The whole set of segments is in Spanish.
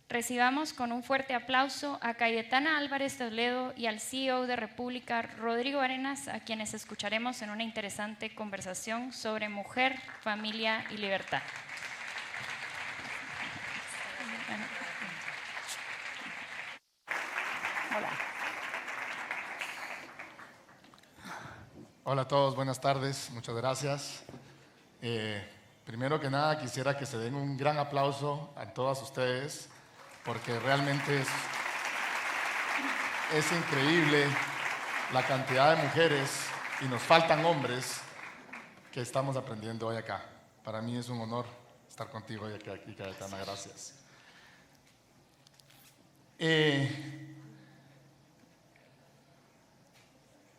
Recibamos con un fuerte aplauso a Cayetana Álvarez Toledo y al CEO de República, Rodrigo Arenas, a quienes escucharemos en una interesante conversación sobre mujer, familia y libertad. Hola. Hola a todos, buenas tardes, muchas gracias. Primero que nada quisiera que se den un gran aplauso a todas ustedes, porque realmente es increíble la cantidad de mujeres, y nos faltan hombres, que estamos aprendiendo hoy acá. Para mí es un honor estar contigo hoy aquí, Cayetana, gracias.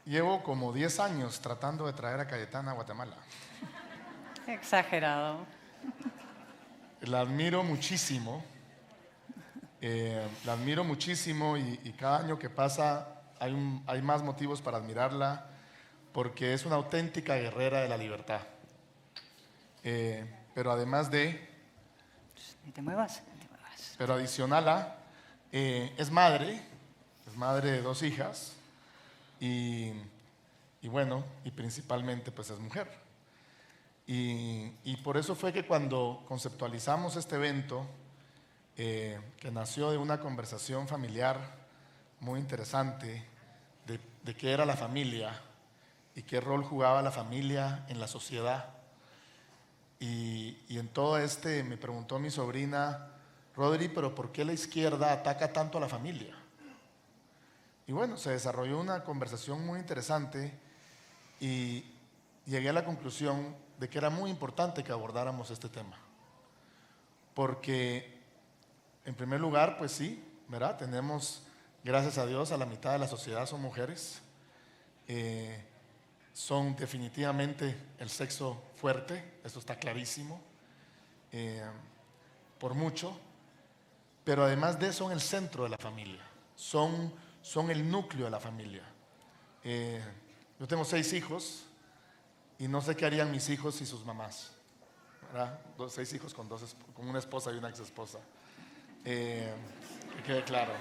Llevo como 10 años tratando de traer a Cayetana a Guatemala. Exagerado. La admiro muchísimo. La admiro muchísimo y cada año que pasa hay más motivos para admirarla, porque es una auténtica guerrera de la libertad. Pero además de... Ni te muevas, ni te muevas. Pero adicional a... es madre de 2 hijas y bueno, y principalmente pues es mujer. Y por eso fue que cuando conceptualizamos este evento, que nació de una conversación familiar muy interesante de qué era la familia y qué rol jugaba la familia en la sociedad. Y en todo me preguntó mi sobrina, Rodri, pero ¿por qué la izquierda ataca tanto a la familia? Y bueno, se desarrolló una conversación muy interesante y llegué a la conclusión de que era muy importante que abordáramos este tema. Porque en primer lugar, pues sí, ¿verdad? Tenemos, gracias a Dios, a la mitad de la sociedad son mujeres. Son definitivamente el sexo fuerte, eso está clarísimo, por mucho. Pero además de eso, son el centro de la familia, son el núcleo de la familia. Yo tengo 6 hijos y no sé qué harían mis hijos y sus mamás, ¿verdad? 6 hijos con una esposa y una ex esposa. Que quede claro.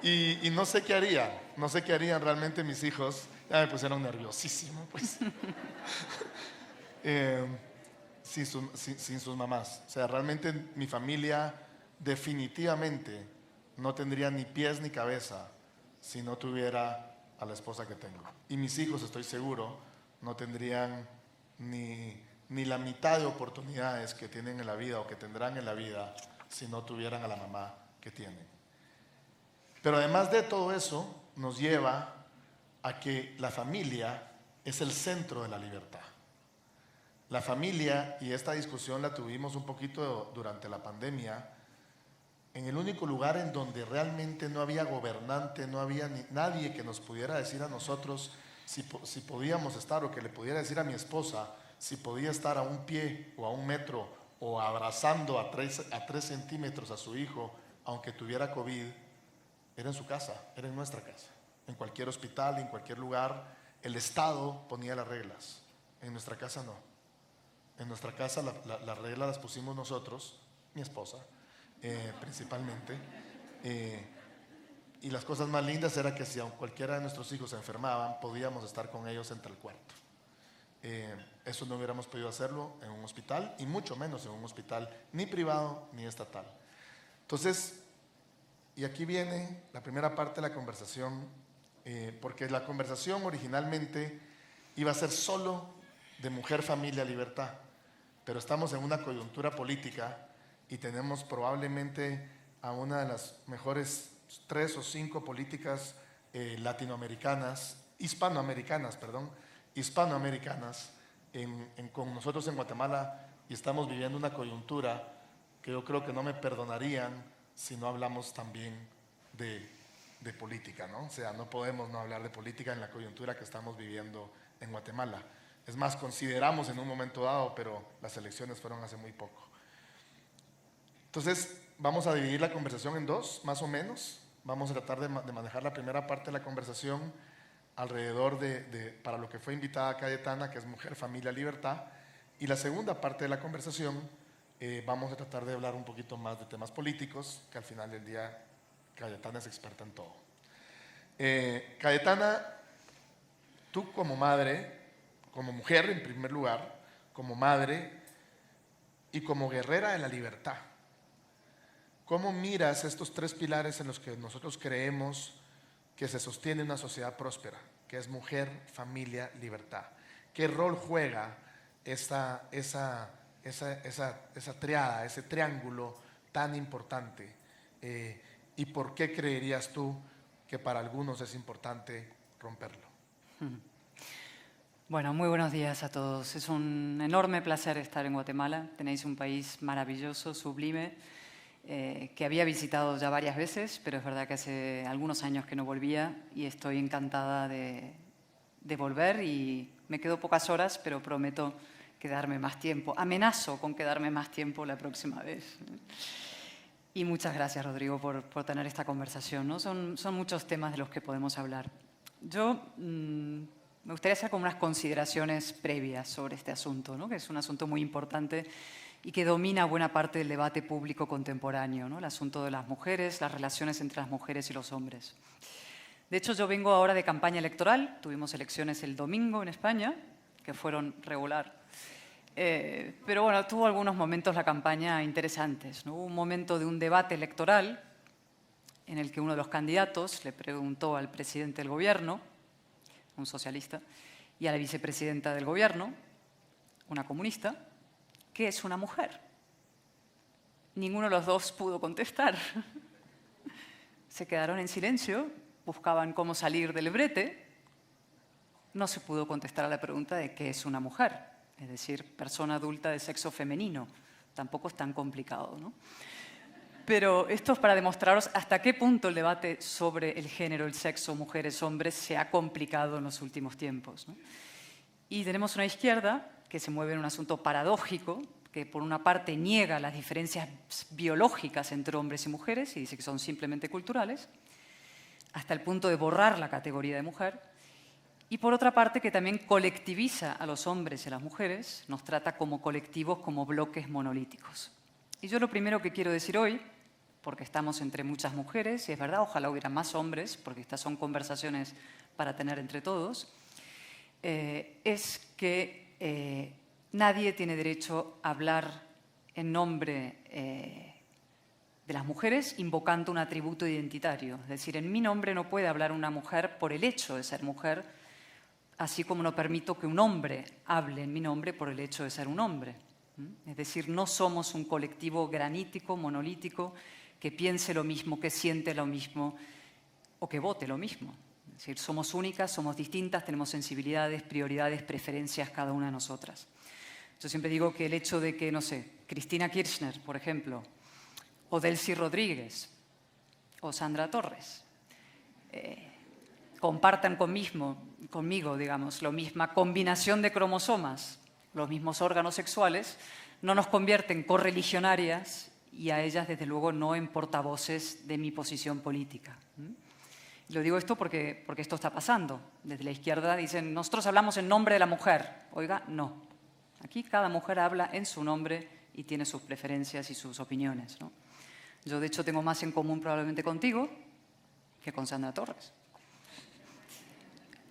Y no sé qué harían realmente mis hijos. Ya me pusieron nerviosísimo, pues. Sin sus mamás. O sea, realmente mi familia definitivamente no tendría ni pies ni cabeza si no tuviera a la esposa que tengo. Y mis hijos, estoy seguro, no tendrían ni la mitad de oportunidades que tienen en la vida o que tendrán en la vida si no tuvieran a la mamá que tienen. Pero además de todo eso, nos lleva a que la familia es el centro de la libertad. La familia, y esta discusión la tuvimos un poquito durante la pandemia, en el único lugar en donde realmente no había gobernante, no había nadie que nos pudiera decir a nosotros si podíamos estar, o que le pudiera decir a mi esposa si podía estar a 1 pie o a 1 metro o abrazando a 3 centímetros a su hijo, aunque tuviera COVID, era en su casa, era en nuestra casa. En cualquier hospital, en cualquier lugar, el Estado ponía las reglas. En nuestra casa no. En nuestra casa las reglas las pusimos nosotros, mi esposa, principalmente. Y las cosas más lindas era que si cualquiera de nuestros hijos se enfermaban, podíamos estar con ellos entre el cuarto. Eso no hubiéramos podido hacerlo en un hospital, y mucho menos en un hospital ni privado ni estatal. Entonces, y aquí viene la primera parte de la conversación, porque la conversación originalmente iba a ser solo de mujer, familia, libertad, pero estamos en una coyuntura política y tenemos probablemente a una de las mejores 3 o 5 políticas hispanoamericanas, con nosotros en Guatemala, y estamos viviendo una coyuntura que yo creo que no me perdonarían si no hablamos también de política, ¿no? O sea, no podemos no hablar de política en la coyuntura que estamos viviendo en Guatemala. Es más, consideramos en un momento dado, pero las elecciones fueron hace muy poco. Entonces, vamos a dividir la conversación en 2, más o menos. Vamos a tratar de manejar la primera parte de la conversación alrededor para lo que fue invitada Cayetana, que es mujer, familia, libertad. Y la segunda parte de la conversación Vamos a tratar de hablar un poquito más de temas políticos, que al final del día Cayetana es experta en todo. Cayetana, tú como madre, como mujer en primer lugar, como madre y como guerrera de la libertad, ¿cómo miras estos tres pilares en los que nosotros creemos que se sostiene una sociedad próspera, que es mujer, familia, libertad? ¿Qué rol juega esa triada, ese triángulo tan importante? ¿Y por qué creerías tú que para algunos es importante romperlo? Bueno, muy buenos días a todos. Es un enorme placer estar en Guatemala. Tenéis un país maravilloso, sublime, que había visitado ya varias veces, pero es verdad que hace algunos años que no volvía y estoy encantada de volver, y me quedo pocas horas, pero prometo quedarme más tiempo. Amenazo con quedarme más tiempo la próxima vez. Y muchas gracias, Rodrigo, por tener esta conversación, ¿no? Son muchos temas de los que podemos hablar. Yo me gustaría hacer como unas consideraciones previas sobre este asunto, ¿no? Que es un asunto muy importante y que domina buena parte del debate público contemporáneo, ¿no? El asunto de las mujeres, las relaciones entre las mujeres y los hombres. De hecho, yo vengo ahora de campaña electoral. Tuvimos elecciones el domingo en España, que fueron regular. Pero bueno, tuvo algunos momentos la campaña interesantes, ¿no? Hubo un momento de un debate electoral en el que uno de los candidatos le preguntó al presidente del gobierno, un socialista, y a la vicepresidenta del gobierno, una comunista, ¿qué es una mujer? Ninguno de los dos pudo contestar. Se quedaron en silencio, buscaban cómo salir del brete. No se pudo contestar a la pregunta de qué es una mujer, es decir, persona adulta de sexo femenino. Tampoco es tan complicado, ¿no? Pero esto es para demostraros hasta qué punto el debate sobre el género, el sexo, mujeres, hombres, se ha complicado en los últimos tiempos, ¿no? Y tenemos una izquierda que se mueve en un asunto paradójico, que por una parte niega las diferencias biológicas entre hombres y mujeres y dice que son simplemente culturales, hasta el punto de borrar la categoría de mujer, y por otra parte que también colectiviza a los hombres y a las mujeres, nos trata como colectivos, como bloques monolíticos. Y yo lo primero que quiero decir hoy, porque estamos entre muchas mujeres, y es verdad, ojalá hubiera más hombres, porque estas son conversaciones para tener entre todos, es que nadie tiene derecho a hablar en nombre de las mujeres invocando un atributo identitario. Es decir, en mi nombre no puede hablar una mujer por el hecho de ser mujer, así como no permito que un hombre hable en mi nombre por el hecho de ser un hombre. Es decir, no somos un colectivo granítico, monolítico, que piense lo mismo, que siente lo mismo o que vote lo mismo. Es decir, somos únicas, somos distintas, tenemos sensibilidades, prioridades, preferencias cada una de nosotras. Yo siempre digo que el hecho de que, no sé, Cristina Kirchner, por ejemplo, o Delcy Rodríguez, o Sandra Torres, compartan conmigo, digamos, la misma combinación de cromosomas, los mismos órganos sexuales, no nos convierte en correligionarias y a ellas, desde luego, no en portavoces de mi posición política. Lo digo esto porque esto está pasando. Desde la izquierda dicen, nosotros hablamos en nombre de la mujer. Oiga, no. Aquí cada mujer habla en su nombre y tiene sus preferencias y sus opiniones, ¿no? Yo, de hecho, tengo más en común probablemente contigo que con Sandra Torres.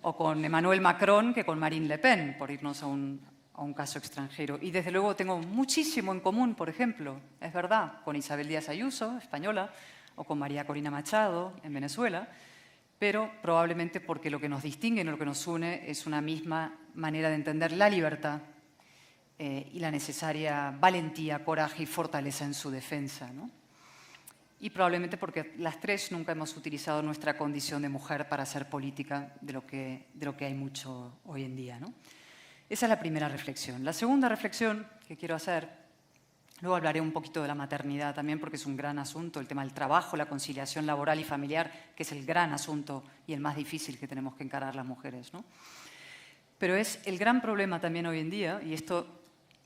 O con Emmanuel Macron que con Marine Le Pen, por irnos a un caso extranjero. Y desde luego tengo muchísimo en común, por ejemplo, es verdad, con Isabel Díaz Ayuso, española, o con María Corina Machado, en Venezuela, pero probablemente porque lo que nos distingue y lo que nos une es una misma manera de entender la libertad y la necesaria valentía, coraje y fortaleza en su defensa, ¿no? Y probablemente porque las tres nunca hemos utilizado nuestra condición de mujer para hacer política, de lo que hay mucho hoy en día, ¿no? Esa es la primera reflexión. La segunda reflexión que quiero hacer, luego hablaré un poquito de la maternidad también, porque es un gran asunto, el tema del trabajo, la conciliación laboral y familiar, que es el gran asunto y el más difícil que tenemos que encarar las mujeres, ¿no? Pero es el gran problema también hoy en día, y esto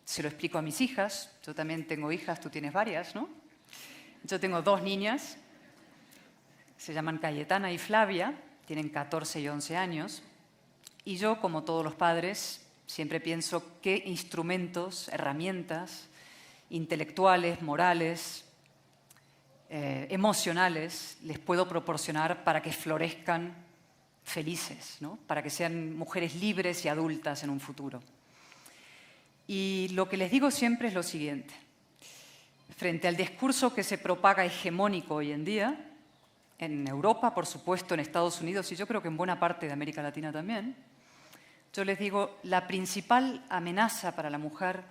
se lo explico a mis hijas. Yo también tengo hijas, tú tienes varias, ¿no? Yo tengo dos niñas, se llaman Cayetana y Flavia, tienen 14 y 11 años, y yo, como todos los padres, siempre pienso qué instrumentos, herramientas intelectuales, morales, emocionales les puedo proporcionar para que florezcan felices, ¿no? Para que sean mujeres libres y adultas en un futuro. Y lo que les digo siempre es lo siguiente. Frente al discurso que se propaga hegemónico hoy en día, en Europa, por supuesto, en Estados Unidos y yo creo que en buena parte de América Latina también, yo les digo, la principal amenaza para la mujer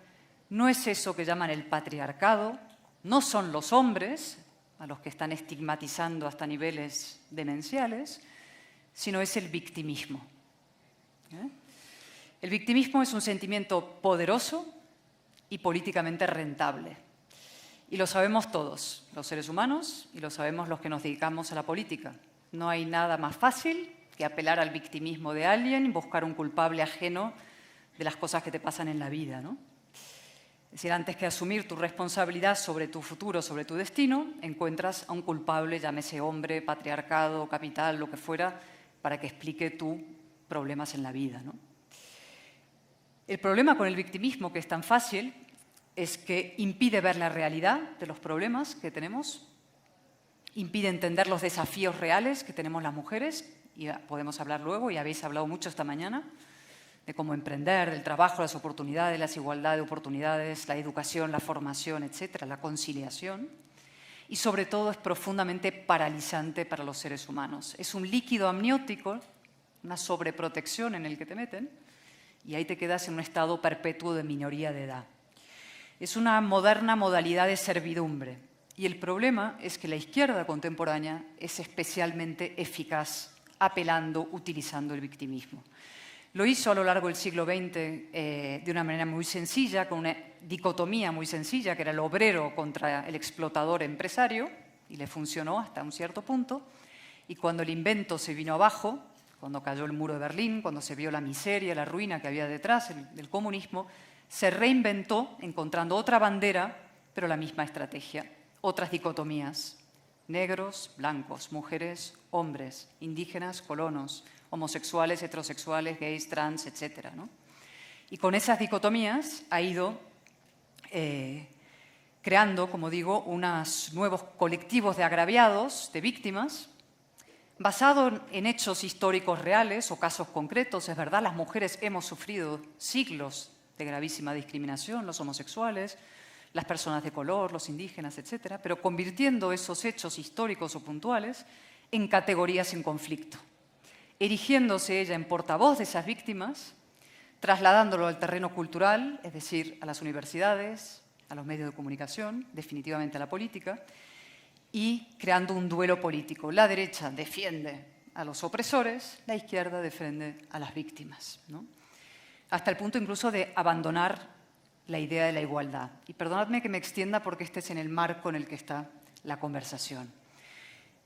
no es eso que llaman el patriarcado, no son los hombres, a los que están estigmatizando hasta niveles demenciales, sino es el victimismo. El victimismo es un sentimiento poderoso y políticamente rentable. Y lo sabemos todos, los seres humanos, y lo sabemos los que nos dedicamos a la política. No hay nada más fácil que apelar al victimismo de alguien y buscar un culpable ajeno de las cosas que te pasan en la vida, ¿no? Es decir, antes que asumir tu responsabilidad sobre tu futuro, sobre tu destino, encuentras a un culpable, llámese hombre, patriarcado, capital, lo que fuera, para que explique tus problemas en la vida, ¿no? El problema con el victimismo, que es tan fácil, es que impide ver la realidad de los problemas que tenemos, impide entender los desafíos reales que tenemos las mujeres, y podemos hablar luego, y habéis hablado mucho esta mañana, de cómo emprender, del trabajo, las oportunidades, la igualdad de oportunidades, la educación, la formación, etcétera, la conciliación. Y sobre todo es profundamente paralizante para los seres humanos. Es un líquido amniótico, una sobreprotección en el que te meten, y ahí te quedas en un estado perpetuo de minoría de edad. Es una moderna modalidad de servidumbre. Y el problema es que la izquierda contemporánea es especialmente eficaz apelando, utilizando el victimismo. Lo hizo a lo largo del siglo XX de una manera muy sencilla, con una dicotomía muy sencilla, que era el obrero contra el explotador empresario, y le funcionó hasta un cierto punto. Y cuando el invento se vino abajo, cuando cayó el muro de Berlín, cuando se vio la miseria, la ruina que había detrás del comunismo, se reinventó encontrando otra bandera, pero la misma estrategia, otras dicotomías. Negros, blancos, mujeres, hombres, indígenas, colonos, homosexuales, heterosexuales, gays, trans, etc., ¿no? Y con esas dicotomías ha ido creando, como digo, unos nuevos colectivos de agraviados, de víctimas, basado en hechos históricos reales o casos concretos. Es verdad, las mujeres hemos sufrido siglos de gravísima discriminación, los homosexuales, las personas de color, los indígenas, etc., pero convirtiendo esos hechos históricos o puntuales en categorías en conflicto, erigiéndose ella en portavoz de esas víctimas, trasladándolo al terreno cultural, es decir, a las universidades, a los medios de comunicación, definitivamente a la política, y creando un duelo político. La derecha defiende a los opresores, la izquierda defiende a las víctimas, ¿no? Hasta el punto incluso de abandonar la idea de la igualdad. Y perdonadme que me extienda porque este es en el marco en el que está la conversación.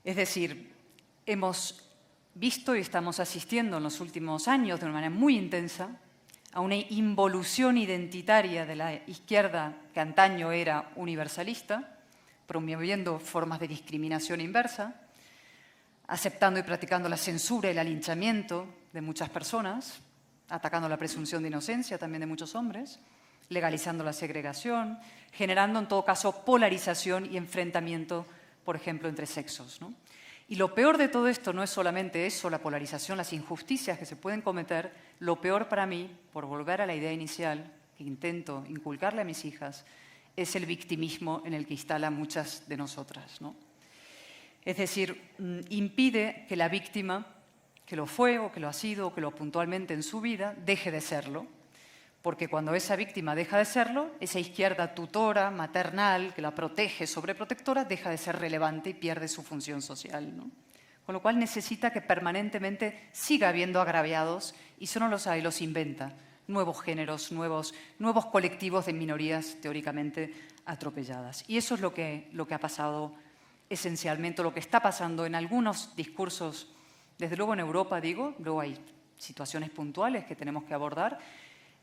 Es decir, hemos visto y estamos asistiendo en los últimos años de una manera muy intensa a una involución identitaria de la izquierda que antaño era universalista, promoviendo formas de discriminación inversa, aceptando y practicando la censura y el alinchamiento de muchas personas, atacando la presunción de inocencia también de muchos hombres, legalizando la segregación, generando en todo caso polarización y enfrentamiento, por ejemplo, entre sexos, ¿no? Y lo peor de todo esto no es solamente eso, la polarización, las injusticias que se pueden cometer. Lo peor para mí, por volver a la idea inicial que intento inculcarle a mis hijas, es el victimismo en el que instalan muchas de nosotras, ¿no? Es decir, impide que la víctima, que lo fue o que lo ha sido o que lo puntualmente en su vida, deje de serlo. Porque cuando esa víctima deja de serlo, esa izquierda tutora, maternal, que la protege, sobreprotectora, deja de ser relevante y pierde su función social, ¿no? Con lo cual necesita que permanentemente siga habiendo agraviados, y si no los hay, los inventa. Nuevos géneros, nuevos colectivos de minorías teóricamente atropelladas. Y eso es lo que ha pasado esencialmente, lo que está pasando en algunos discursos, desde luego en Europa, digo, luego hay situaciones puntuales que tenemos que abordar,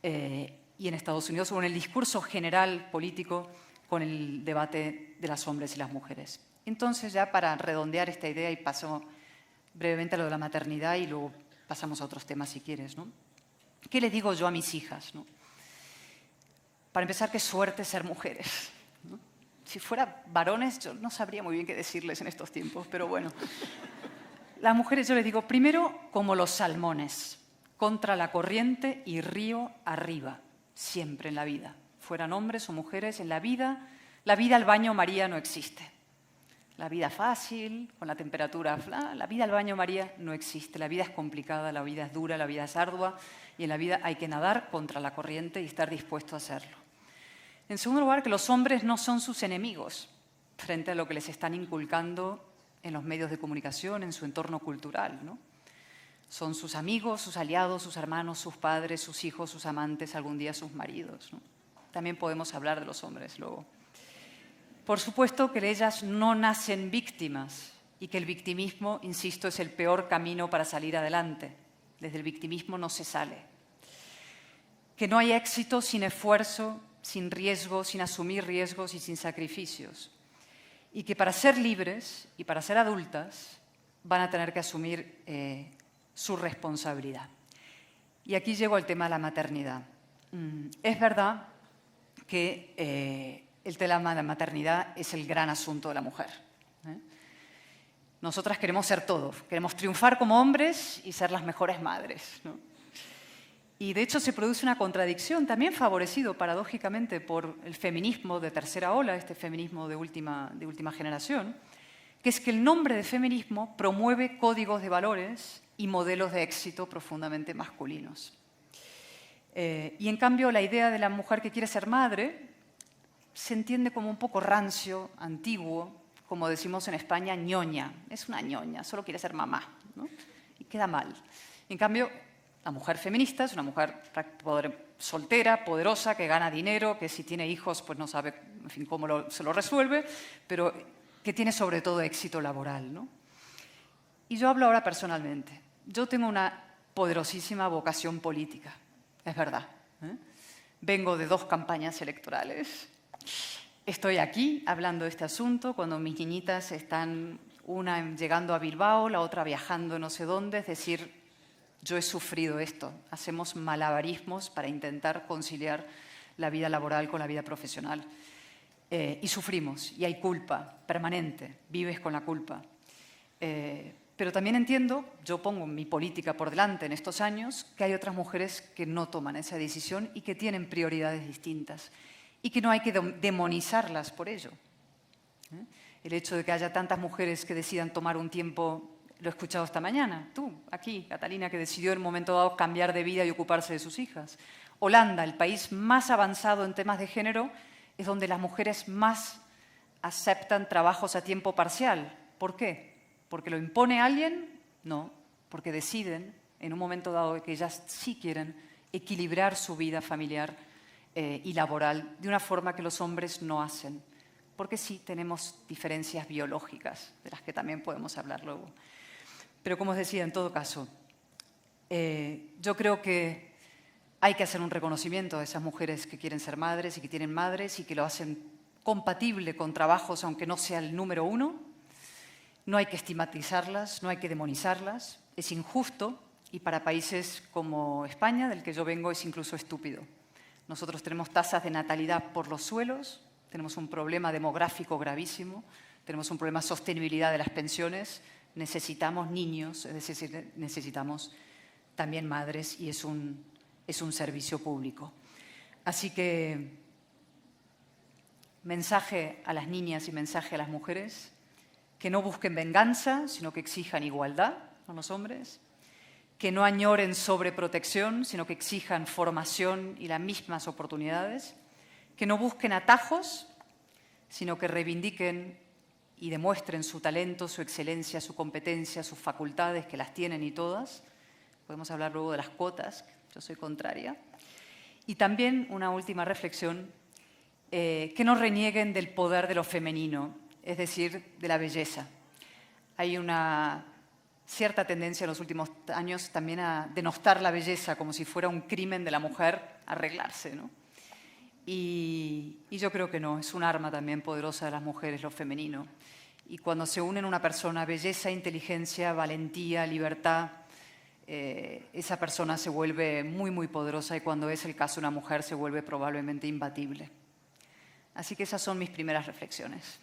y en Estados Unidos, o en el discurso general político con el debate de los hombres y las mujeres. Entonces, ya para redondear esta idea, y paso brevemente a lo de la maternidad y luego pasamos a otros temas si quieres, ¿no? ¿Qué le digo yo a mis hijas, ¿no? Para empezar, qué suerte ser mujeres. Si fuera varones, yo no sabría muy bien qué decirles en estos tiempos, pero bueno. Las mujeres, yo les digo, primero, como los salmones, contra la corriente y río arriba, siempre en la vida. Fueran hombres o mujeres, en la vida al baño María no existe. La vida fácil, con la temperatura, la vida al baño María no existe. La vida es complicada, la vida es dura, la vida es ardua y en la vida hay que nadar contra la corriente y estar dispuesto a hacerlo. En segundo lugar, que los hombres no son sus enemigos frente a lo que les están inculcando en los medios de comunicación, en su entorno cultural, ¿no? Son sus amigos, sus aliados, sus hermanos, sus padres, sus hijos, sus amantes, algún día sus maridos, ¿no? También podemos hablar de los hombres luego. Por supuesto que ellas no nacen víctimas y que el victimismo, insisto, es el peor camino para salir adelante. Desde el victimismo no se sale. Que no hay éxito sin esfuerzo, sin riesgo, sin asumir riesgos y sin sacrificios. Y que para ser libres y para ser adultas van a tener que asumir su responsabilidad. Y aquí llego al tema de la maternidad. Es verdad que el tema de la maternidad es el gran asunto de la mujer. Nosotras queremos ser todo, queremos triunfar como hombres y ser las mejores madres, ¿no? Y de hecho se produce una contradicción, también favorecido paradójicamente por el feminismo de tercera ola, este feminismo de última generación, que es que el nombre de feminismo promueve códigos de valores y modelos de éxito profundamente masculinos. Y en cambio la idea de la mujer que quiere ser madre se entiende como un poco rancio, antiguo, como decimos en España, ñoña. Es una ñoña, solo quiere ser mamá, ¿no? Y queda mal. En cambio, la mujer feminista es una mujer soltera, poderosa, que gana dinero, que si tiene hijos pues no sabe, en fin, cómo se lo resuelve, pero que tiene sobre todo éxito laboral, ¿no? Y yo hablo ahora personalmente. Yo tengo una poderosísima vocación política, es verdad, ¿eh? Vengo de 2 campañas electorales. Estoy aquí hablando de este asunto cuando mis niñitas están, una llegando a Bilbao, la otra viajando no sé dónde, es decir, yo he sufrido esto. Hacemos malabarismos para intentar conciliar la vida laboral con la vida profesional. Y sufrimos, y hay culpa permanente, vives con la culpa. Pero también entiendo, yo pongo mi política por delante en estos años, que hay otras mujeres que no toman esa decisión y que tienen prioridades distintas y que no hay que demonizarlas por ello. El hecho de que haya tantas mujeres que decidan tomar un tiempo, lo he escuchado esta mañana, tú, aquí, Catalina, que decidió en un momento dado cambiar de vida y ocuparse de sus hijas. Holanda, el país más avanzado en temas de género, es donde las mujeres más aceptan trabajos a tiempo parcial. ¿Por qué? ¿Porque lo impone alguien? No, porque deciden en un momento dado que ellas sí quieren equilibrar su vida familiar y laboral de una forma que los hombres no hacen. Porque sí tenemos diferencias biológicas, de las que también podemos hablar luego. Pero como os decía, en todo caso, yo creo que hay que hacer un reconocimiento a esas mujeres que quieren ser madres y que tienen madres y que lo hacen compatible con trabajos, aunque no sea el número 1. No hay que estigmatizarlas, no hay que demonizarlas. Es injusto y para países como España, del que yo vengo, es incluso estúpido. Nosotros tenemos tasas de natalidad por los suelos, tenemos un problema demográfico gravísimo, tenemos un problema de sostenibilidad de las pensiones, necesitamos niños, es decir, necesitamos también madres y es un servicio público. Así que mensaje a las niñas y mensaje a las mujeres, que no busquen venganza, sino que exijan igualdad con los hombres, que no añoren sobreprotección, sino que exijan formación y las mismas oportunidades, que no busquen atajos, sino que reivindiquen y demuestren su talento, su excelencia, su competencia, sus facultades, que las tienen y todas. Podemos hablar luego de las cuotas, yo soy contraria. Y también una última reflexión, que no renieguen del poder de lo femenino, es decir, de la belleza. Hay una cierta tendencia en los últimos años también a denostar la belleza como si fuera un crimen de la mujer arreglarse, ¿no? Y yo creo que no, es un arma también poderosa de las mujeres, lo femenino. Y cuando se unen una persona, belleza, inteligencia, valentía, libertad, esa persona se vuelve muy, muy poderosa y cuando es el caso de una mujer se vuelve probablemente imbatible. Así que esas son mis primeras reflexiones.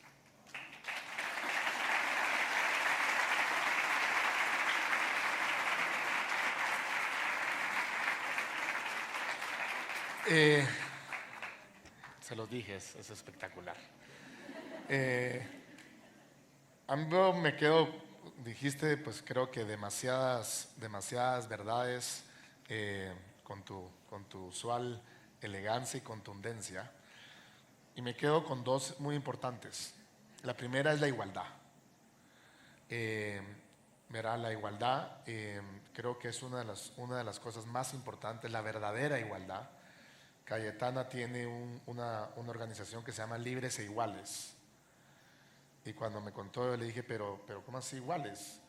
Se los dije, es espectacular. A mí me quedo, dijiste, pues creo que demasiadas verdades con tu usual elegancia y contundencia. Y me quedo con dos muy importantes. La primera es la igualdad. Verá, la igualdad creo que es una de las cosas más importantes, la verdadera igualdad. Cayetana tiene una organización que se llama Libres e Iguales. Y cuando me contó, yo le dije, pero ¿cómo así iguales?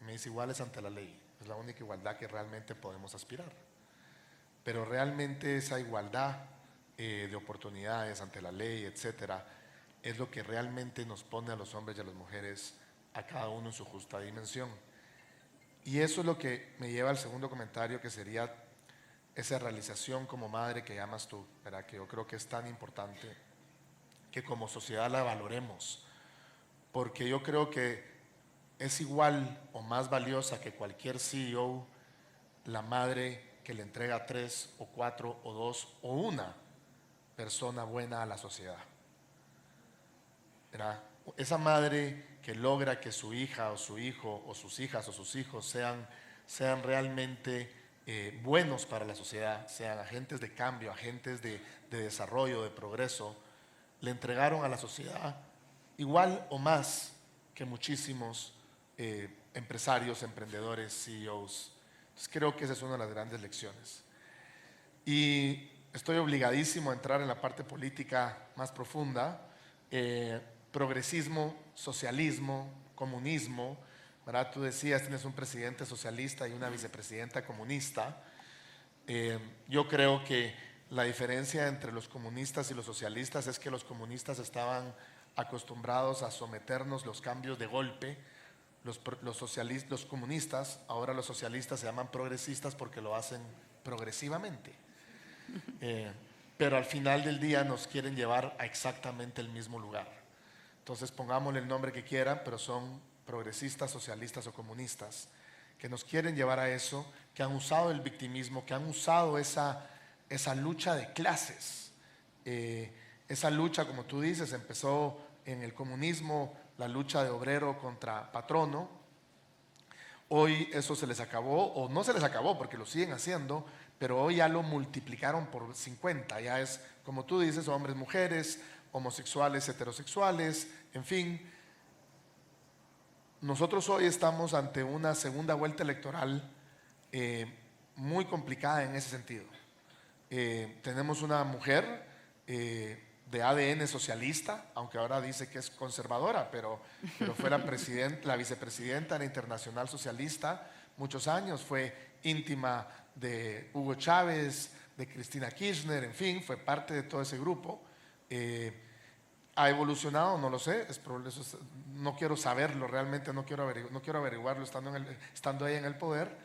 Me dice, iguales ante la ley. Es la única igualdad que realmente podemos aspirar. Pero realmente esa igualdad de oportunidades ante la ley, etcétera, es lo que realmente nos pone a los hombres y a las mujeres, a cada uno en su justa dimensión. Y eso es lo que me lleva al segundo comentario, que sería esa realización como madre que llamas tú, ¿verdad? Que yo creo que es tan importante que como sociedad la valoremos, porque yo creo que es igual o más valiosa que cualquier CEO la madre que le entrega 3 o 4 o 2 o una persona buena a la sociedad, ¿verdad? Esa madre que logra que su hija o su hijo o sus hijas o sus hijos sean realmente buenos para la sociedad, sean agentes de cambio, agentes de desarrollo, de progreso, le entregaron a la sociedad igual o más que muchísimos empresarios, emprendedores, CEOs. Entonces creo que esa es una de las grandes lecciones. Y estoy obligadísimo a entrar en la parte política más profunda. Progresismo, socialismo, comunismo, ¿verdad? Tú decías, tienes un presidente socialista y una vicepresidenta comunista. Yo creo que la diferencia entre los comunistas y los socialistas es que los comunistas estaban acostumbrados a someternos los cambios de golpe. Los comunistas, ahora los socialistas se llaman progresistas porque lo hacen progresivamente. Pero al final del día nos quieren llevar a exactamente el mismo lugar. Entonces pongámosle el nombre que quieran, pero son progresistas, socialistas o comunistas, que nos quieren llevar a eso, que han usado el victimismo, que han usado esa lucha de clases. Esa lucha, como tú dices, empezó en el comunismo, la lucha de obrero contra patrono. Hoy eso se les acabó, o no se les acabó porque lo siguen haciendo, pero hoy ya lo multiplicaron por 50. Ya es, como tú dices, hombres, mujeres, homosexuales, heterosexuales, en fin. Nosotros hoy estamos ante una segunda vuelta electoral muy complicada en ese sentido. Tenemos una mujer de ADN socialista, aunque ahora dice que es conservadora, pero fue la vicepresidenta de la Internacional Socialista muchos años, fue íntima de Hugo Chávez, de Cristina Kirchner, en fin, fue parte de todo ese grupo. ¿Ha evolucionado? No lo sé, no quiero saberlo realmente, no quiero averiguarlo estando ahí en el poder.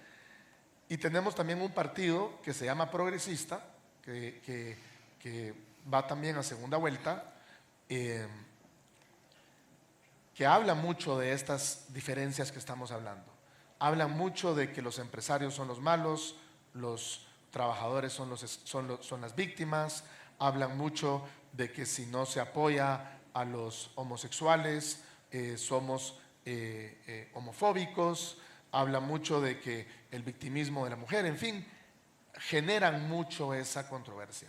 Y tenemos también un partido que se llama Progresista, que va también a segunda vuelta, que habla mucho de estas diferencias que estamos hablando. Habla mucho de que los empresarios son los malos, los trabajadores son las víctimas. Hablan mucho de que si no se apoya a los homosexuales, somos homofóbicos. Habla mucho de que el victimismo de la mujer, en fin, generan mucho esa controversia.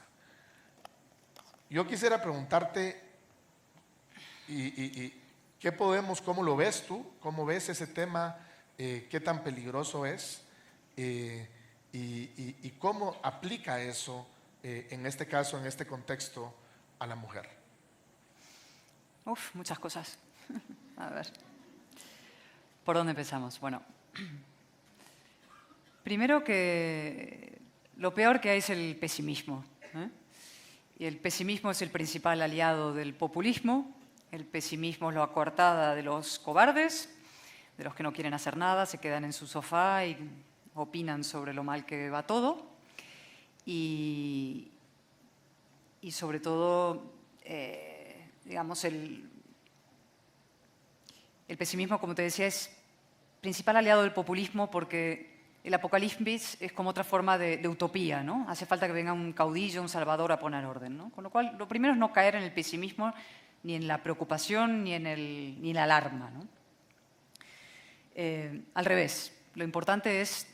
Yo quisiera preguntarte, ¿cómo lo ves tú? ¿Cómo ves ese tema? ¿Qué tan peligroso es? Y cómo aplica eso, en este caso, en este contexto, a la mujer. Muchas cosas. A ver, ¿por dónde empezamos? Bueno, primero que lo peor que hay es el pesimismo, ¿eh? Y el pesimismo es el principal aliado del populismo. El pesimismo es la coartada de los cobardes, de los que no quieren hacer nada, se quedan en su sofá y opinan sobre lo mal que va todo. Y sobre todo digamos, el pesimismo, como te decía, es principal aliado del populismo porque el apocalipsis es como otra forma de utopía, ¿no? Hace falta que venga un caudillo, un salvador a poner orden, ¿no? Con lo cual, lo primero es no caer en el pesimismo, ni en la preocupación, ni en la alarma, ¿no? Al revés, lo importante es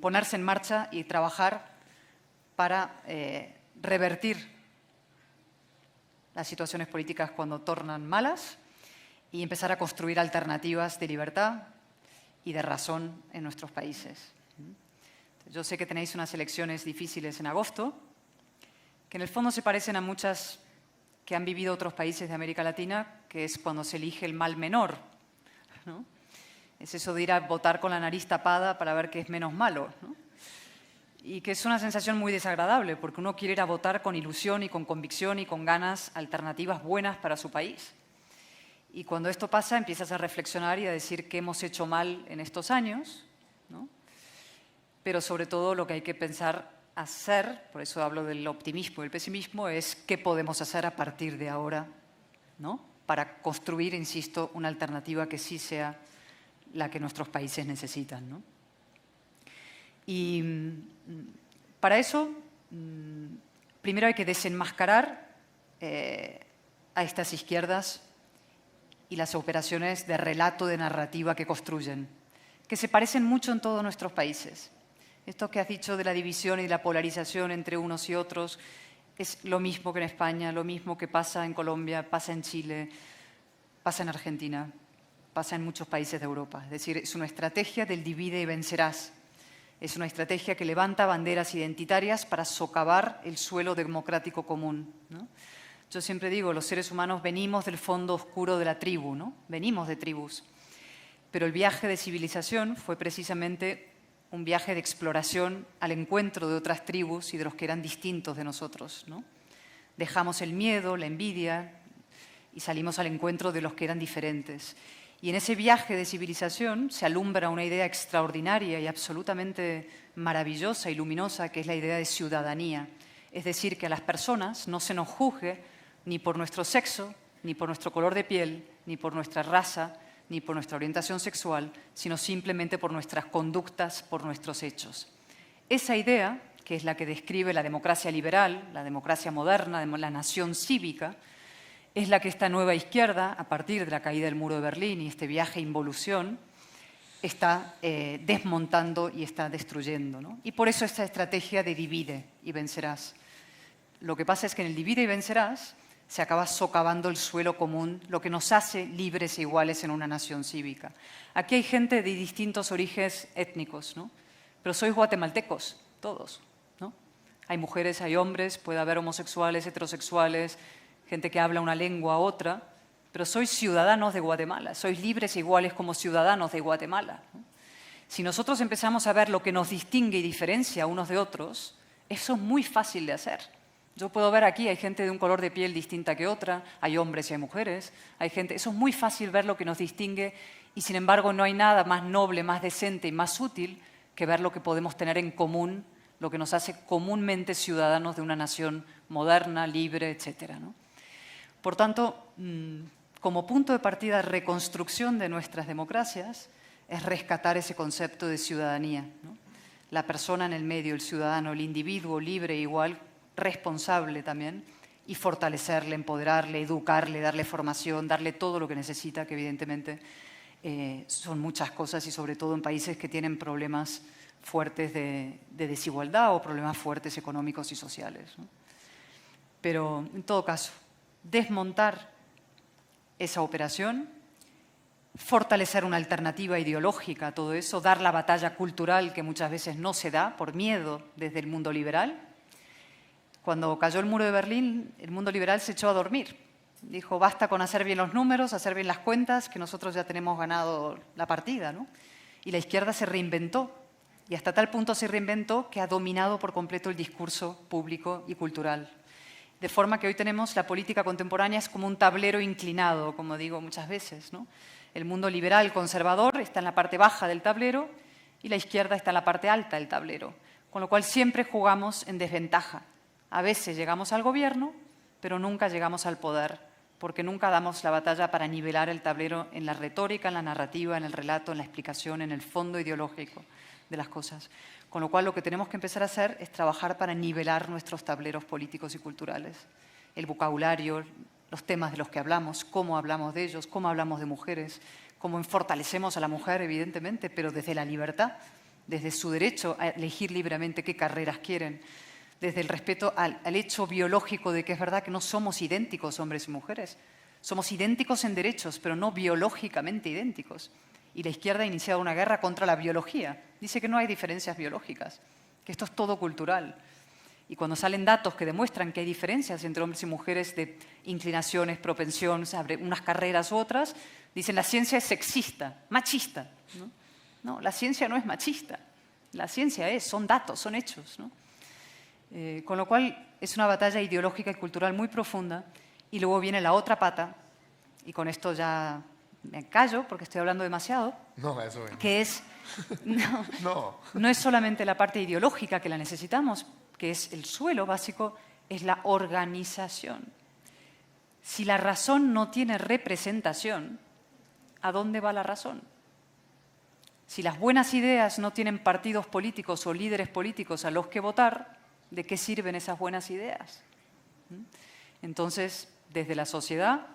ponerse en marcha y trabajar para revertir las situaciones políticas cuando tornan malas y empezar a construir alternativas de libertad y de razón en nuestros países. Yo sé que tenéis unas elecciones difíciles en agosto, que en el fondo se parecen a muchas que han vivido otros países de América Latina, que es cuando se elige el mal menor, ¿no? Es eso de ir a votar con la nariz tapada para ver qué es menos malo, ¿no? Y que es una sensación muy desagradable, porque uno quiere ir a votar con ilusión y con convicción y con ganas alternativas buenas para su país. Y cuando esto pasa, empiezas a reflexionar y a decir qué hemos hecho mal en estos años, ¿no? Pero sobre todo lo que hay que pensar hacer, por eso hablo del optimismo y el pesimismo, es qué podemos hacer a partir de ahora, ¿no? Para construir, insisto, una alternativa que sí sea la que nuestros países necesitan, ¿no? Y para eso, primero hay que desenmascarar a estas izquierdas y las operaciones de relato, de narrativa que construyen, que se parecen mucho en todos nuestros países. Esto que has dicho de la división y la polarización entre unos y otros es lo mismo que en España, lo mismo que pasa en Colombia, pasa en Chile, pasa en Argentina, pasa en muchos países de Europa. Es decir, es una estrategia del divide y vencerás. Es una estrategia que levanta banderas identitarias para socavar el suelo democrático común, ¿no? Yo siempre digo, los seres humanos venimos del fondo oscuro de la tribu, ¿no? Venimos de tribus. Pero el viaje de civilización fue precisamente un viaje de exploración al encuentro de otras tribus y de los que eran distintos de nosotros, ¿no? Dejamos el miedo, la envidia y salimos al encuentro de los que eran diferentes. Y en ese viaje de civilización se alumbra una idea extraordinaria y absolutamente maravillosa y luminosa, que es la idea de ciudadanía. Es decir, que a las personas no se nos juzgue ni por nuestro sexo, ni por nuestro color de piel, ni por nuestra raza, ni por nuestra orientación sexual, sino simplemente por nuestras conductas, por nuestros hechos. Esa idea, que es la que describe la democracia liberal, la democracia moderna, la nación cívica, es la que esta nueva izquierda, a partir de la caída del muro de Berlín y este viaje a involución, está desmontando y está destruyendo, ¿no? Y por eso esta estrategia de divide y vencerás. Lo que pasa es que en el divide y vencerás se acaba socavando el suelo común, lo que nos hace libres e iguales en una nación cívica. Aquí hay gente de distintos orígenes étnicos, ¿no? Pero sois guatemaltecos, todos, ¿no? Hay mujeres, hay hombres, puede haber homosexuales, heterosexuales, gente que habla una lengua u otra, pero sois ciudadanos de Guatemala, sois libres e iguales como ciudadanos de Guatemala, ¿no? Si nosotros empezamos a ver lo que nos distingue y diferencia unos de otros, eso es muy fácil de hacer. Yo puedo ver aquí, hay gente de un color de piel distinta que otra, hay hombres y hay mujeres, hay gente, eso es muy fácil ver lo que nos distingue y sin embargo no hay nada más noble, más decente y más útil que ver lo que podemos tener en común, lo que nos hace comúnmente ciudadanos de una nación moderna, libre, etcétera, ¿no? Por tanto, como punto de partida de reconstrucción de nuestras democracias es rescatar ese concepto de ciudadanía, ¿no? La persona en el medio, el ciudadano, el individuo libre e igual, responsable también, y fortalecerle, empoderarle, educarle, darle formación, darle todo lo que necesita, que evidentemente son muchas cosas y sobre todo en países que tienen problemas fuertes de desigualdad o problemas fuertes económicos y sociales, ¿no? Pero en todo caso, desmontar esa operación, fortalecer una alternativa ideológica a todo eso, dar la batalla cultural que muchas veces no se da por miedo desde el mundo liberal. Cuando cayó el muro de Berlín, el mundo liberal se echó a dormir. Dijo, basta con hacer bien los números, hacer bien las cuentas, que nosotros ya tenemos ganado la partida, ¿no? Y la izquierda se reinventó, y hasta tal punto se reinventó que ha dominado por completo el discurso público y cultural. De forma que hoy tenemos la política contemporánea es como un tablero inclinado, como digo muchas veces, ¿no? El mundo liberal conservador está en la parte baja del tablero y la izquierda está en la parte alta del tablero, con lo cual siempre jugamos en desventaja. A veces llegamos al gobierno, pero nunca llegamos al poder, porque nunca damos la batalla para nivelar el tablero en la retórica, en la narrativa, en el relato, en la explicación, en el fondo ideológico de las cosas. Con lo cual, lo que tenemos que empezar a hacer es trabajar para nivelar nuestros tableros políticos y culturales. El vocabulario, los temas de los que hablamos, cómo hablamos de ellos, cómo hablamos de mujeres, cómo fortalecemos a la mujer, evidentemente, pero desde la libertad, desde su derecho a elegir libremente qué carreras quieren, desde el respeto al hecho biológico de que es verdad que no somos idénticos hombres y mujeres. Somos idénticos en derechos, pero no biológicamente idénticos. Y la izquierda ha iniciado una guerra contra la biología. Dice que no hay diferencias biológicas, que esto es todo cultural. Y cuando salen datos que demuestran que hay diferencias entre hombres y mujeres de inclinaciones, propensiones, unas carreras u otras, dicen la ciencia es sexista, machista. No, la ciencia no es machista. La ciencia son datos, son hechos, ¿no? Con lo cual es una batalla ideológica y cultural muy profunda. Y luego viene la otra pata, y con esto ya me callo porque estoy hablando demasiado, No, eso es. que es, No. no es solamente la parte ideológica que la necesitamos, que es el suelo básico, es la organización. Si la razón no tiene representación, ¿a dónde va la razón? Si las buenas ideas no tienen partidos políticos o líderes políticos a los que votar, ¿de qué sirven esas buenas ideas? Entonces, desde la sociedad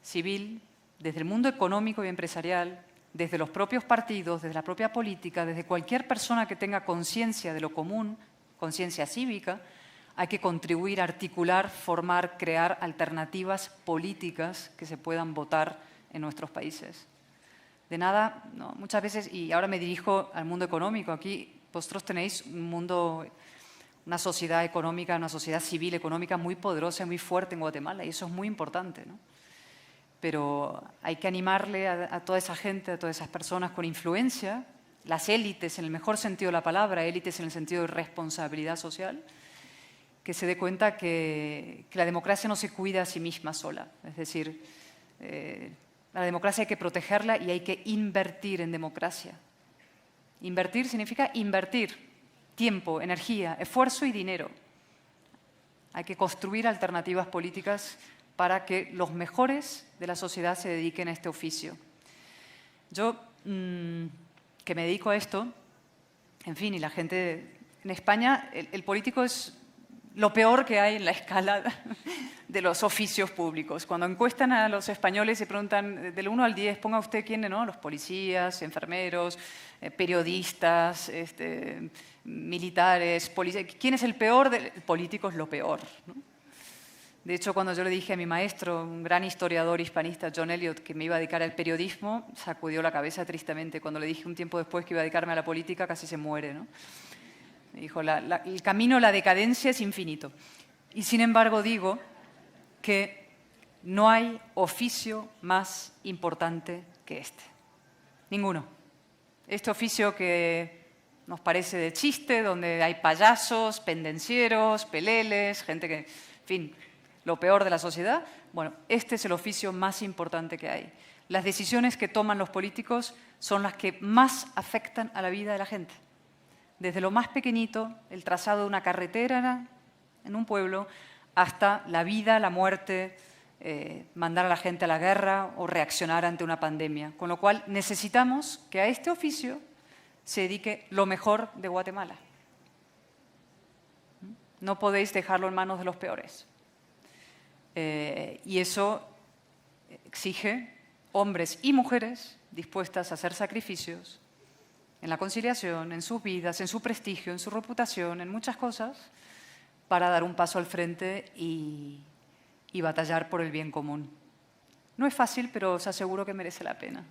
civil, desde el mundo económico y empresarial, desde los propios partidos, desde la propia política, desde cualquier persona que tenga conciencia de lo común, conciencia cívica, hay que contribuir a articular, formar, crear alternativas políticas que se puedan votar en nuestros países. De nada, no, muchas veces, y ahora me dirijo al mundo económico, aquí vosotros tenéis un mundo, una sociedad económica, una sociedad civil económica muy poderosa y muy fuerte en Guatemala, y eso es muy importante, ¿no? Pero hay que animarle a toda esa gente, a todas esas personas con influencia, las élites en el mejor sentido de la palabra, élites en el sentido de responsabilidad social, que se dé cuenta que la democracia no se cuida a sí misma sola. Es decir, la democracia hay que protegerla y hay que invertir en democracia. Invertir significa invertir tiempo, energía, esfuerzo y dinero. Hay que construir alternativas políticas para que los mejores de la sociedad se dediquen a este oficio. Yo, que me dedico a esto, en fin, y la gente en España, el político es lo peor que hay en la escala de los oficios públicos. Cuando encuestan a los españoles y preguntan del 1 al 10, ponga usted quién, ¿no? Los policías, enfermeros, periodistas, militares, ¿quién es el peor? El político es lo peor, ¿no? De hecho, cuando yo le dije a mi maestro, un gran historiador hispanista, John Eliot, que me iba a dedicar al periodismo, sacudió la cabeza tristemente. Cuando le dije un tiempo después que iba a dedicarme a la política, casi se muere, ¿no? Me dijo, el camino a la decadencia es infinito. Y sin embargo digo que no hay oficio más importante que este. Ninguno. Este oficio que nos parece de chiste, donde hay payasos, pendencieros, peleles, gente que, en fin, lo peor de la sociedad. Bueno, este es el oficio más importante que hay. Las decisiones que toman los políticos son las que más afectan a la vida de la gente. Desde lo más pequeñito, el trazado de una carretera en un pueblo, hasta la vida, la muerte, mandar a la gente a la guerra o reaccionar ante una pandemia. Con lo cual necesitamos que a este oficio se dedique lo mejor de Guatemala. No podéis dejarlo en manos de los peores. Y eso exige hombres y mujeres dispuestas a hacer sacrificios en la conciliación, en sus vidas, en su prestigio, en su reputación, en muchas cosas, para dar un paso al frente y batallar por el bien común. No es fácil, pero os aseguro que merece la pena.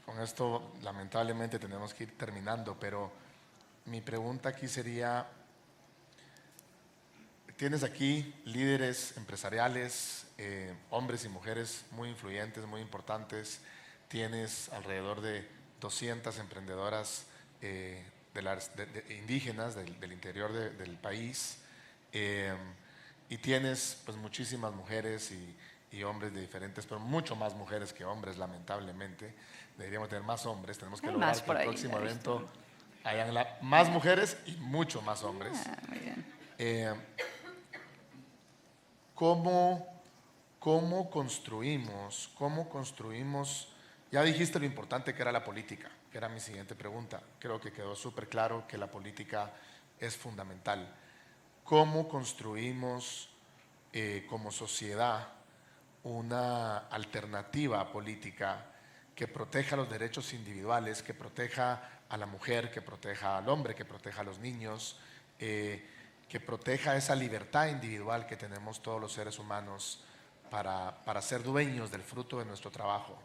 Con esto, lamentablemente, tenemos que ir terminando, pero mi pregunta aquí sería, tienes aquí líderes empresariales, hombres y mujeres muy influyentes, muy importantes, tienes alrededor de 200 emprendedoras indígenas del interior del país, y tienes pues muchísimas mujeres y hombres de diferentes, pero mucho más mujeres que hombres, lamentablemente. Deberíamos tener más hombres, tenemos que Hay lograr más que por el ahí, próximo he evento visto. hayan más mujeres y mucho más hombres. Muy bien. ¿Cómo construimos? Ya dijiste lo importante que era la política, que era mi siguiente pregunta. Creo que quedó súper claro que la política es fundamental. ¿Cómo construimos como sociedad una alternativa política que proteja los derechos individuales, que proteja a la mujer, que proteja al hombre, que proteja a los niños, que proteja esa libertad individual que tenemos todos los seres humanos para ser dueños del fruto de nuestro trabajo,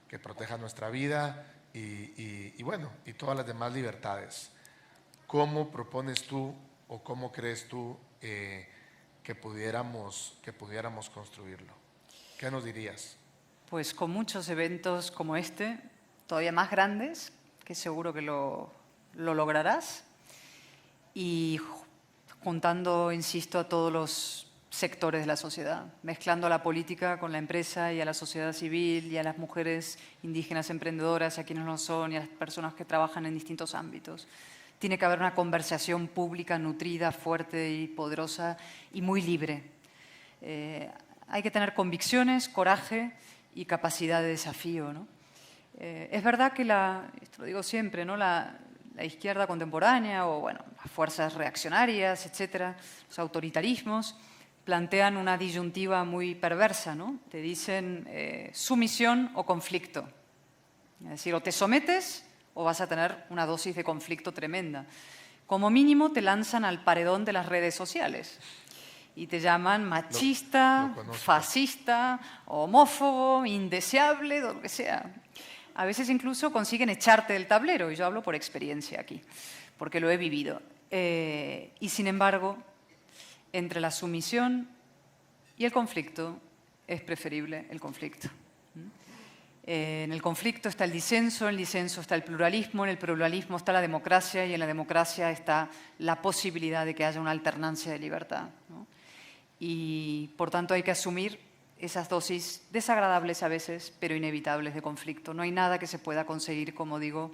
que proteja nuestra vida y bueno, y todas las demás libertades? ¿Cómo propones tú o cómo crees tú que pudiéramos construirlo? ¿Qué nos dirías? Pues con muchos eventos como este, todavía más grandes, que seguro que lo lograrás, y juntando, insisto, a todos los sectores de la sociedad, mezclando a la política con la empresa y a la sociedad civil y a las mujeres indígenas emprendedoras, a quienes no son, y a las personas que trabajan en distintos ámbitos. Tiene que haber una conversación pública nutrida, fuerte y poderosa y muy libre. Hay que tener convicciones, coraje y capacidad de desafío, ¿no? Es verdad que esto lo digo siempre, ¿no? La izquierda contemporánea o bueno, las fuerzas reaccionarias, etcétera, los autoritarismos, plantean una disyuntiva muy perversa, ¿no? Te dicen sumisión o conflicto. Es decir, o te sometes o vas a tener una dosis de conflicto tremenda. Como mínimo te lanzan al paredón de las redes sociales y te llaman machista, lo conozco. fascista, homófobo, indeseable, lo que sea. A veces incluso consiguen echarte del tablero, y yo hablo por experiencia aquí, porque lo he vivido. Y sin embargo, entre la sumisión y el conflicto, es preferible el conflicto. En el conflicto está el disenso, en el disenso está el pluralismo, en el pluralismo está la democracia y en la democracia está la posibilidad de que haya una alternancia de libertad, ¿no? Y por tanto hay que asumir esas dosis desagradables a veces, pero inevitables de conflicto. No hay nada que se pueda conseguir, como digo,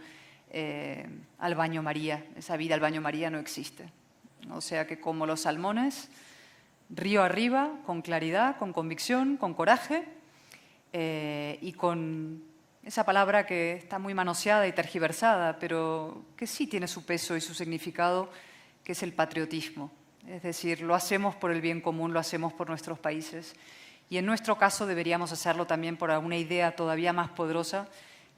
al baño María. Esa vida al baño María no existe. O sea que como los salmones, río arriba, con claridad, con convicción, con coraje, y con esa palabra que está muy manoseada y tergiversada, pero que sí tiene su peso y su significado, que es el patriotismo. Es decir, lo hacemos por el bien común, lo hacemos por nuestros países. Y en nuestro caso deberíamos hacerlo también por una idea todavía más poderosa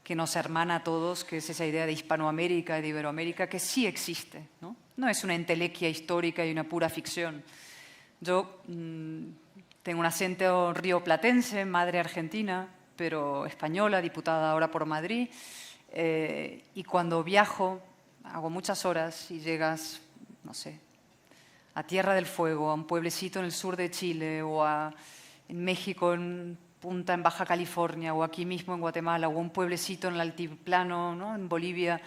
que nos hermana a todos, que es esa idea de Hispanoamérica y de Iberoamérica, que sí existe, ¿no? No es una entelequia histórica y una pura ficción. Yo tengo un acento rioplatense, madre argentina, pero española, diputada ahora por Madrid. Y cuando viajo, hago muchas horas y llegas, no sé, a Tierra del Fuego, a un pueblecito en el sur de Chile, o en México, en Punta, en Baja California, o aquí mismo en Guatemala, o un pueblecito en el altiplano, ¿no? En Bolivia,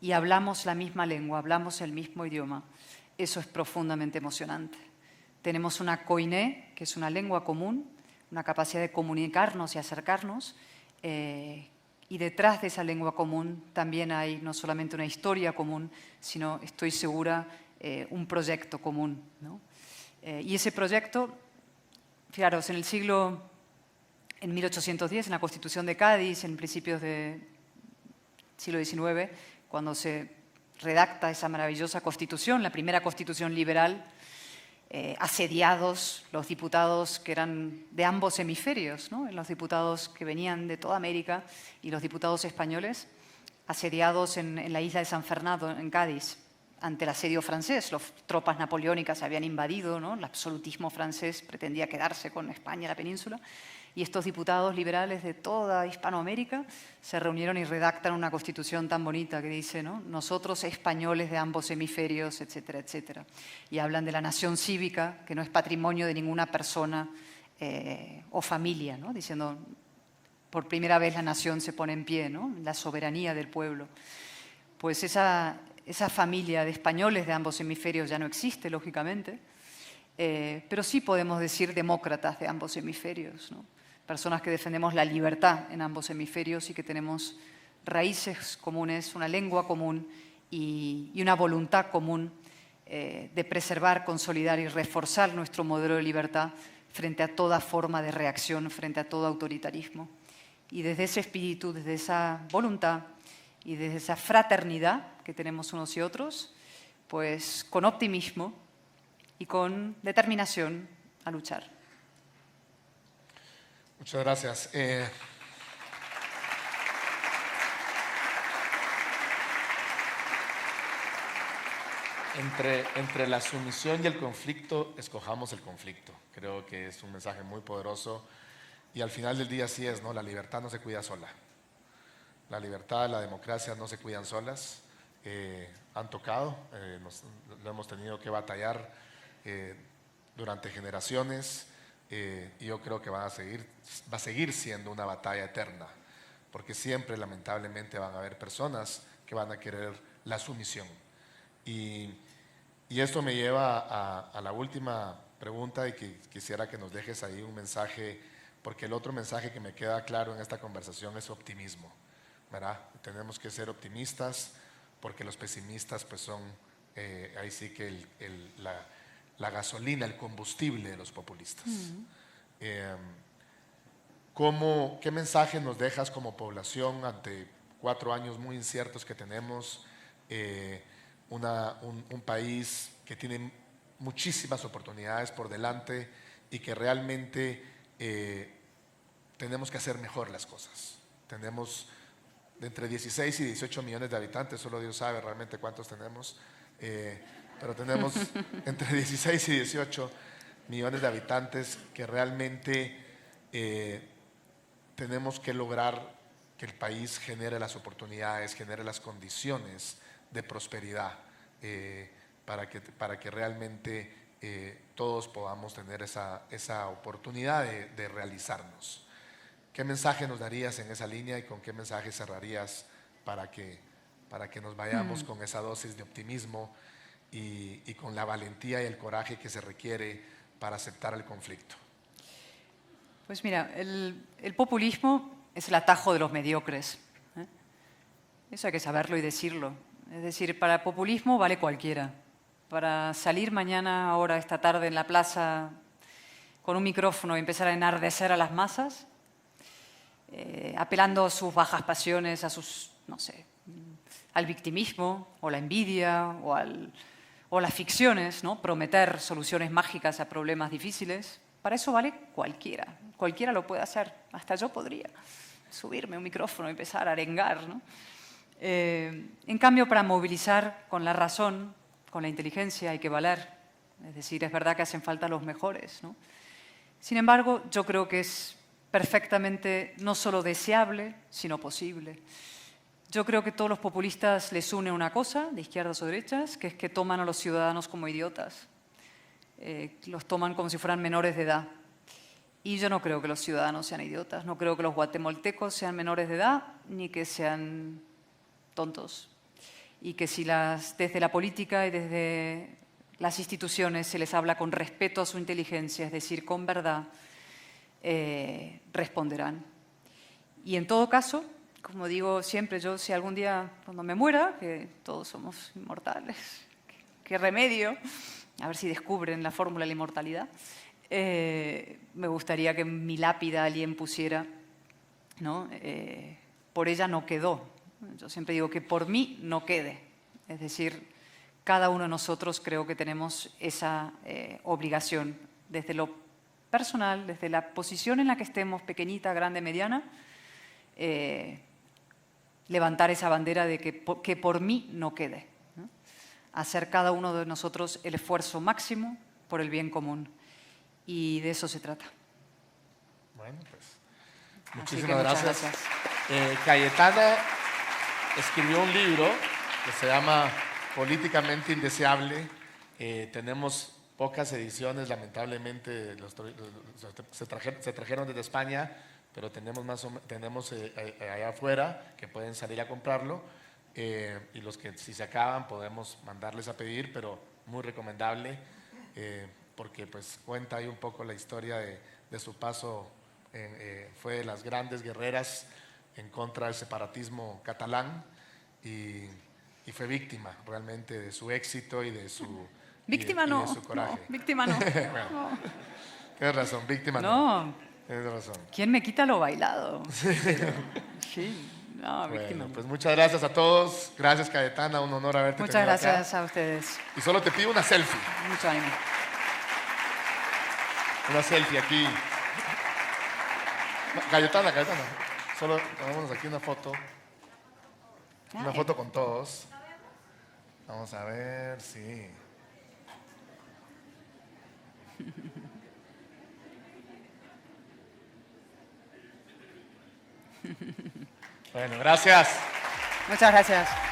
y hablamos la misma lengua, hablamos el mismo idioma. Eso es profundamente emocionante. Tenemos una koiné, que es una lengua común, una capacidad de comunicarnos y acercarnos, y detrás de esa lengua común también hay no solamente una historia común, sino, estoy segura, un proyecto común, ¿no? Y ese proyecto, fijaros, en 1810, en la Constitución de Cádiz, en principios del siglo XIX, cuando se redacta esa maravillosa Constitución, la primera Constitución liberal, asediados los diputados que eran de ambos hemisferios, ¿no? Los diputados que venían de toda América y los diputados españoles, asediados en la isla de San Fernando, en Cádiz, ante el asedio francés. Las tropas napoleónicas habían invadido, ¿no? El absolutismo francés pretendía quedarse con España, la península, y estos diputados liberales de toda Hispanoamérica se reunieron y redactan una constitución tan bonita que dice, ¿no? Nosotros españoles de ambos hemisferios, etcétera, etcétera. Y hablan de la nación cívica, que no es patrimonio de ninguna persona o familia, ¿no? Diciendo, por primera vez la nación se pone en pie, ¿no? La soberanía del pueblo. Pues esa familia de españoles de ambos hemisferios ya no existe, lógicamente, pero sí podemos decir demócratas de ambos hemisferios, ¿no? Personas que defendemos la libertad en ambos hemisferios y que tenemos raíces comunes, una lengua común y una voluntad común de preservar, consolidar y reforzar nuestro modelo de libertad frente a toda forma de reacción, frente a todo autoritarismo. Y desde ese espíritu, desde esa voluntad y desde esa fraternidad que tenemos unos y otros, pues con optimismo y con determinación a luchar. Muchas gracias. Entre la sumisión y el conflicto, escojamos el conflicto. Creo que es un mensaje muy poderoso y al final del día así es, ¿no? La libertad no se cuida sola. La libertad, la democracia no se cuidan solas. Han tocado, lo hemos tenido que batallar durante generaciones y yo creo que va a seguir siendo una batalla eterna, porque siempre lamentablemente van a haber personas que van a querer la sumisión. Y esto me lleva a la última pregunta y que quisiera que nos dejes ahí un mensaje, porque el otro mensaje que me queda claro en esta conversación es optimismo, ¿verdad? Tenemos que ser optimistas porque los pesimistas pues son ahí sí que la gasolina, el combustible de los populistas. ¿Qué mensaje nos dejas como población ante 4 años muy inciertos que tenemos? Un país que tiene muchísimas oportunidades por delante y que realmente tenemos que hacer mejor las cosas. Tenemos de entre 16 y 18 millones de habitantes, solo Dios sabe realmente cuántos tenemos, pero tenemos entre 16 y 18 millones de habitantes que realmente tenemos que lograr que el país genere las oportunidades, genere las condiciones de prosperidad para que realmente todos podamos tener esa oportunidad de realizarnos. ¿Qué mensaje nos darías en esa línea y con qué mensaje cerrarías para que nos vayamos con esa dosis de optimismo y con la valentía y el coraje que se requiere para aceptar el conflicto? Pues mira, el populismo es el atajo de los mediocres. Eso hay que saberlo y decirlo. Es decir, para el populismo vale cualquiera. Para salir mañana, ahora, esta tarde en la plaza con un micrófono y empezar a enardecer a las masas, apelando a sus bajas pasiones, a sus, no sé, al victimismo o la envidia o las ficciones, ¿no? Prometer soluciones mágicas a problemas difíciles. Para eso vale cualquiera. Cualquiera lo puede hacer. Hasta yo podría subirme a un micrófono y empezar a arengar, ¿no? En cambio, para movilizar con la razón, con la inteligencia, hay que valer. Es decir, es verdad que hacen falta los mejores, ¿no? Sin embargo, yo creo que es perfectamente no solo deseable, sino posible. Yo creo que a todos los populistas les une una cosa, de izquierdas o derechas, que es que toman a los ciudadanos como idiotas. Los toman como si fueran menores de edad. Y yo no creo que los ciudadanos sean idiotas, no creo que los guatemaltecos sean menores de edad, ni que sean tontos. Y que si desde la política y desde las instituciones se les habla con respeto a su inteligencia, es decir, con verdad, responderán. Y en todo caso, como digo siempre, yo si algún día cuando me muera, que todos somos inmortales, qué remedio, a ver si descubren la fórmula de la inmortalidad, me gustaría que en mi lápida alguien pusiera, ¿no? Por ella no quedó. Yo siempre digo que por mí no quede. Es decir, cada uno de nosotros creo que tenemos esa obligación, desde lo personal, desde la posición en la que estemos, pequeñita, grande, mediana, levantar esa bandera de que por mí no quede, ¿no? Hacer cada uno de nosotros el esfuerzo máximo por el bien común. Y de eso se trata. Bueno, pues muchísimas gracias. Cayetana escribió un libro que se llama Políticamente Indeseable. Tenemos pocas ediciones, lamentablemente se trajeron desde España, pero tenemos allá afuera que pueden salir a comprarlo, y los que si se acaban podemos mandarles a pedir, pero muy recomendable. porque pues cuenta ahí un poco la historia de su paso, fue de las grandes guerreras en contra del separatismo catalán y fue víctima realmente de su éxito y de su, Víctima y no, de su coraje. no, víctima no. Bueno, No. tienes razón, víctima No. Tienes razón. ¿Quién me quita lo bailado? Sí, no, víctima. Bueno, pues muchas gracias a todos. Gracias, Cayetana, un honor haberte Muchas tenido gracias acá. a ustedes. Y solo te pido una selfie. Mucho ánimo. Una selfie aquí. Cayetana. Solo tomémonos aquí una foto. Una Ay. foto con todos. Vamos a ver, sí. Bueno, gracias. Muchas gracias.